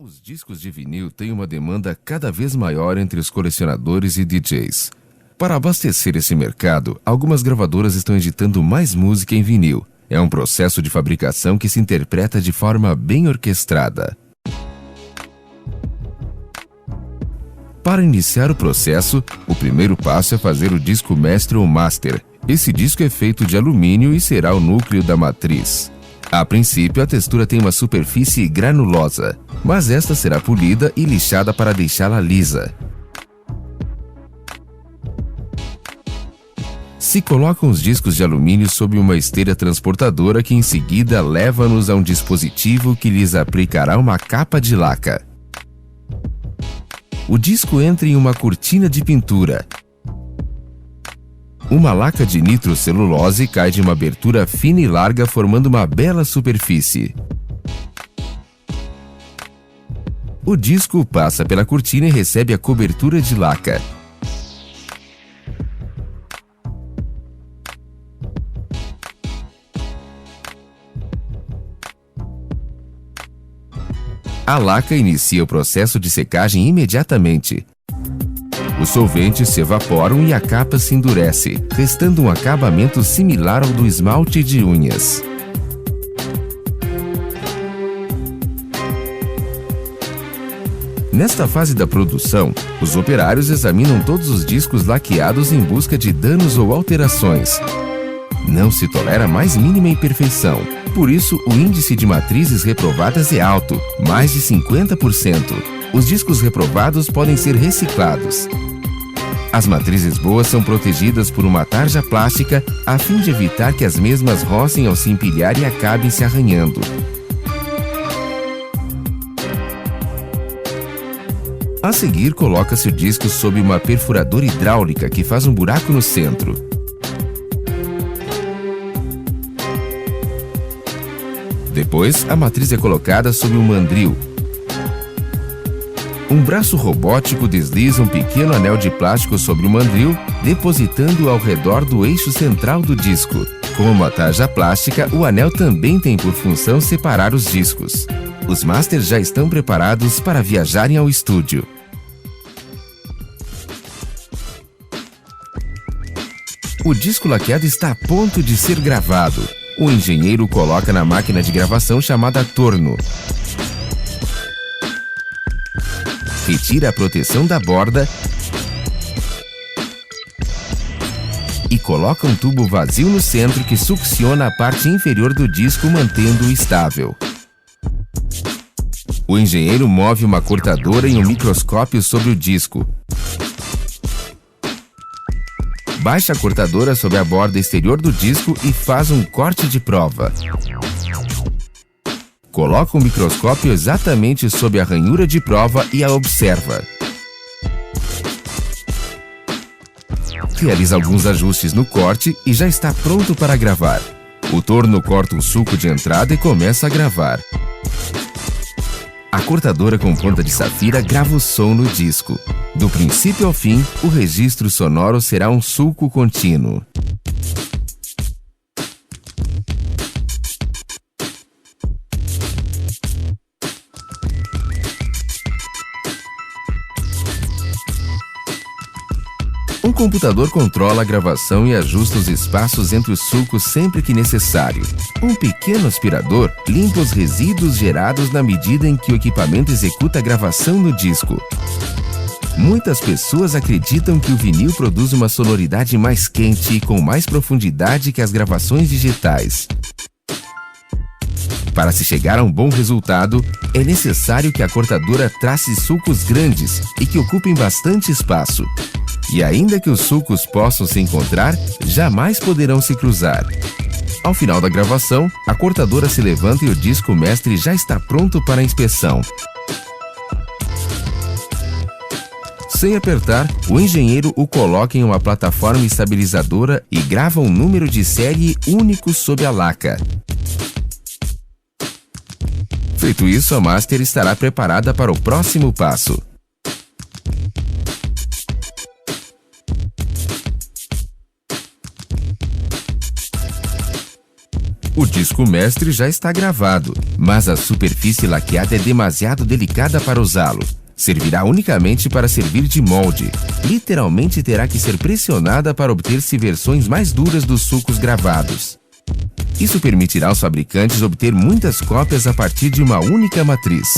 Os discos de vinil têm uma demanda cada vez maior entre os colecionadores e DJs. Para abastecer esse mercado, algumas gravadoras estão editando mais música em vinil. É um processo de fabricação que se interpreta de forma bem orquestrada. Para iniciar o processo, o primeiro passo é fazer o disco mestre ou master. Esse disco é feito de alumínio e será o núcleo da matriz. A princípio, a textura tem uma superfície granulosa, mas esta será polida e lixada para deixá-la lisa. Se colocam os discos de alumínio sob uma esteira transportadora que em seguida leva-nos a um dispositivo que lhes aplicará uma capa de laca. O disco entra em uma cortina de pintura. Uma laca de nitrocelulose cai de uma abertura fina e larga, formando uma bela superfície. O disco passa pela cortina e recebe a cobertura de laca. A laca inicia o processo de secagem imediatamente. Os solventes se evaporam e a capa se endurece, restando um acabamento similar ao do esmalte de unhas. Nesta fase da produção, os operários examinam todos os discos laqueados em busca de danos ou alterações. Não se tolera a mais mínima imperfeição, por isso o índice de matrizes reprovadas é alto, mais de 50%. Os discos reprovados podem ser reciclados. As matrizes boas são protegidas por uma tarja plástica a fim de evitar que as mesmas rocem ao se empilhar e acabem se arranhando. A seguir, coloca-se o disco sob uma perfuradora hidráulica que faz um buraco no centro. Depois, a matriz é colocada sob um mandril. Um braço robótico desliza um pequeno anel de plástico sobre o mandril, depositando-o ao redor do eixo central do disco. Como a tarja plástica, o anel também tem por função separar os discos. Os masters já estão preparados para viajarem ao estúdio. O disco laqueado está a ponto de ser gravado. O engenheiro coloca na máquina de gravação chamada torno. Retira a proteção da borda e coloca um tubo vazio no centro que succiona a parte inferior do disco, mantendo-o estável. O engenheiro move uma cortadora e um microscópio sobre o disco. Baixa a cortadora sobre a borda exterior do disco e faz um corte de prova. Coloca o microscópio exatamente sob a ranhura de prova e a observa. Realiza alguns ajustes no corte e já está pronto para gravar. O torno corta o sulco de entrada e começa a gravar. A cortadora com ponta de safira grava o som no disco. Do princípio ao fim, o registro sonoro será um sulco contínuo. Um computador controla a gravação e ajusta os espaços entre os sulcos sempre que necessário. Um pequeno aspirador limpa os resíduos gerados na medida em que o equipamento executa a gravação no disco. Muitas pessoas acreditam que o vinil produz uma sonoridade mais quente e com mais profundidade que as gravações digitais. Para se chegar a um bom resultado, é necessário que a cortadora trace sulcos grandes e que ocupem bastante espaço. E ainda que os sulcos possam se encontrar, jamais poderão se cruzar. Ao final da gravação, a cortadora se levanta e o disco mestre já está pronto para a inspeção. Sem apertar, o engenheiro o coloca em uma plataforma estabilizadora e grava um número de série único sob a laca. Feito isso, a master estará preparada para o próximo passo. O disco mestre já está gravado, mas a superfície laqueada é demasiado delicada para usá-lo. Servirá unicamente para servir de molde. Literalmente terá que ser pressionada para obter-se versões mais duras dos sulcos gravados. Isso permitirá aos fabricantes obter muitas cópias a partir de uma única matriz.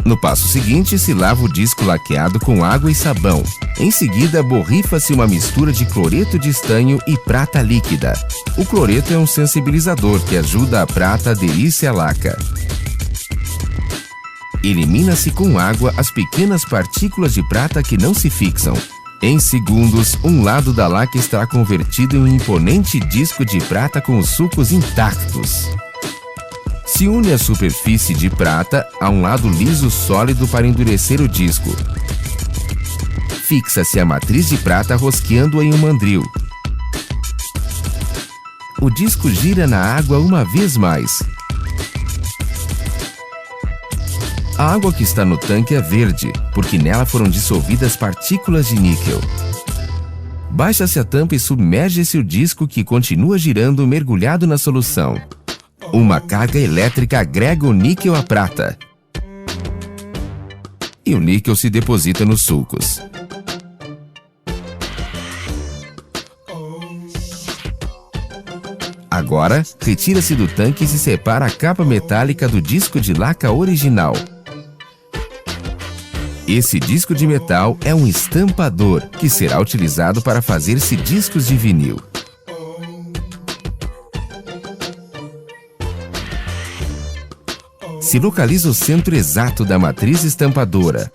No passo seguinte, se lava o disco laqueado com água e sabão. Em seguida, borrifa-se uma mistura de cloreto de estanho e prata líquida. O cloreto é um sensibilizador que ajuda a prata a aderir-se à laca. Elimina-se com água as pequenas partículas de prata que não se fixam. Em segundos, um lado da laca estará convertido em um imponente disco de prata com os sulcos intactos. Se une a superfície de prata a um lado liso sólido para endurecer o disco. Fixa-se a matriz de prata rosqueando-a em um mandril. O disco gira na água uma vez mais. A água que está no tanque é verde, porque nela foram dissolvidas partículas de níquel. Baixa-se a tampa e submerge-se o disco que continua girando mergulhado na solução. Uma carga elétrica agrega o níquel à prata. E o níquel se deposita nos sulcos. Agora, retira-se do tanque e se separa a capa metálica do disco de laca original. Esse disco de metal é um estampador, que será utilizado para fazer-se discos de vinil. Se localiza o centro exato da matriz estampadora.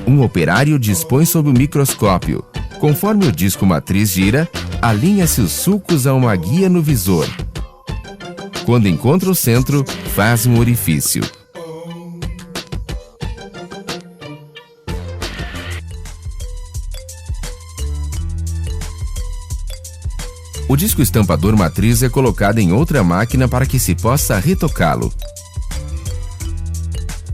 Um operário dispõe sob o microscópio. Conforme o disco matriz gira, alinha-se os sulcos a uma guia no visor. Quando encontra o centro, faz um orifício. O disco estampador matriz é colocado em outra máquina para que se possa retocá-lo.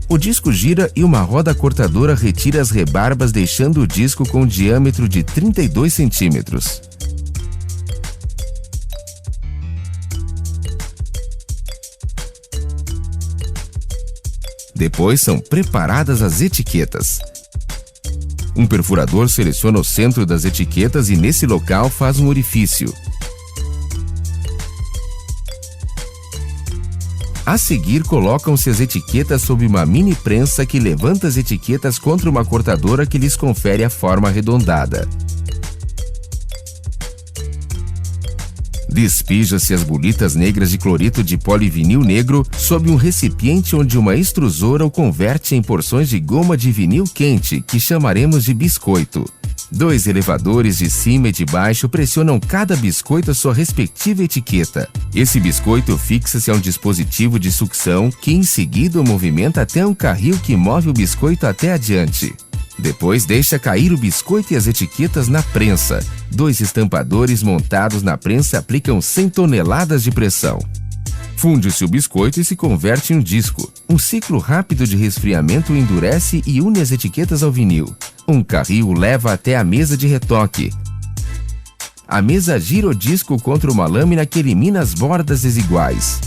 O disco gira e uma roda cortadora retira as rebarbas, deixando o disco com um diâmetro de 32 centímetros. Depois são preparadas as etiquetas. Um perfurador seleciona o centro das etiquetas e nesse local faz um orifício. A seguir, colocam-se as etiquetas sob uma mini prensa que levanta as etiquetas contra uma cortadora que lhes confere a forma arredondada. Despija-se as bolitas negras de cloreto de polivinil negro sob um recipiente onde uma extrusora o converte em porções de goma de vinil quente, que chamaremos de biscoito. 2 elevadores de cima e de baixo pressionam cada biscoito a sua respectiva etiqueta. Esse biscoito fixa-se a um dispositivo de sucção que em seguida o movimenta até um carril que move o biscoito até adiante. Depois deixa cair o biscoito e as etiquetas na prensa. 2 estampadores montados na prensa aplicam 100 toneladas de pressão. Funde-se o biscoito e se converte em um disco. Um ciclo rápido de resfriamento endurece e une as etiquetas ao vinil. Um carril o leva até a mesa de retoque. A mesa gira o disco contra uma lâmina que elimina as bordas desiguais.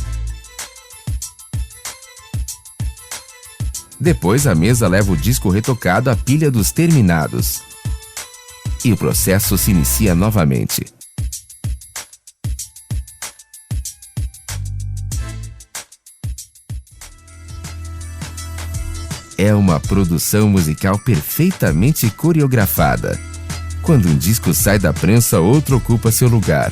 Depois a mesa leva o disco retocado à pilha dos terminados. E o processo se inicia novamente. É uma produção musical perfeitamente coreografada. Quando um disco sai da prensa, outro ocupa seu lugar.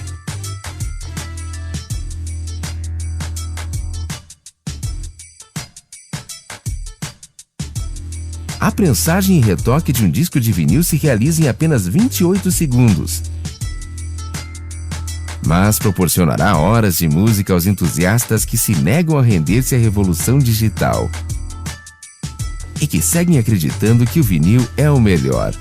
A prensagem e retoque de um disco de vinil se realiza em apenas 28 segundos. Mas proporcionará horas de música aos entusiastas que se negam a render-se à revolução digital. E que seguem acreditando que o vinil é o melhor.